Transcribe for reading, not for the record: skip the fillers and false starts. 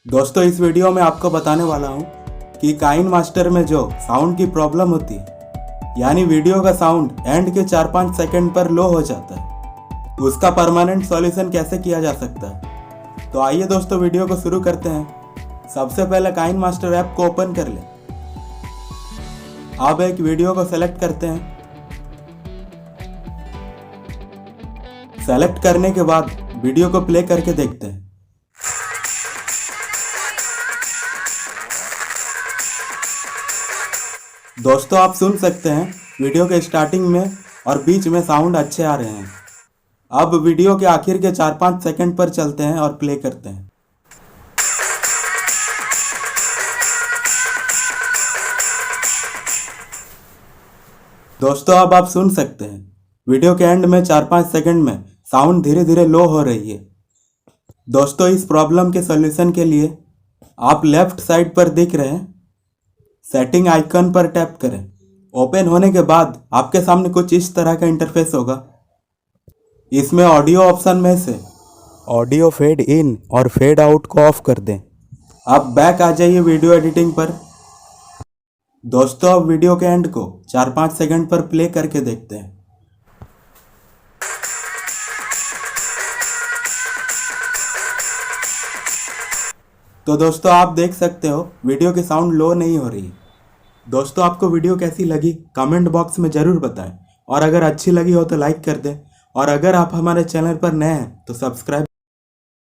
दोस्तों इस वीडियो में आपको बताने वाला हूँ कि काइन मास्टर में जो साउंड की प्रॉब्लम होती है, यानी वीडियो का साउंड एंड के 4-5 सेकंड पर लो हो जाता है, उसका परमानेंट सॉल्यूशन कैसे किया जा सकता है। तो आइए दोस्तों वीडियो को शुरू करते हैं। सबसे पहले काइन मास्टर ऐप को ओपन कर लें। अब एक वीडियो को सेलेक्ट करते हैं। सेलेक्ट करने के बाद वीडियो को प्ले करके देखते हैं। दोस्तों आप सुन सकते हैं वीडियो के स्टार्टिंग में और बीच में साउंड अच्छे आ रहे हैं। अब वीडियो के आखिर के 4-5 सेकंड पर चलते हैं और प्ले करते हैं। दोस्तों अब आप सुन सकते हैं वीडियो के एंड में 4-5 सेकंड में साउंड धीरे धीरे लो हो रही है। दोस्तों इस प्रॉब्लम के सॉल्यूशन के लिए आप लेफ्ट साइड पर दिख रहे हैं सेटिंग आइकन पर टैप करें। ओपन होने के बाद आपके सामने कुछ इस तरह का इंटरफेस होगा। इसमें ऑडियो ऑप्शन में से ऑडियो फेड इन और फेड आउट को ऑफ कर दें। अब बैक आ जाइए वीडियो एडिटिंग पर। दोस्तों अब वीडियो के एंड को 4-5 सेकंड पर प्ले करके देखते हैं। तो दोस्तों आप देख सकते हो वीडियो की साउंड लो नहीं हो रही। दोस्तों आपको वीडियो कैसी लगी कमेंट बॉक्स में ज़रूर बताएं, और अगर अच्छी लगी हो तो लाइक कर दें, और अगर आप हमारे चैनल पर नए हैं तो सब्सक्राइब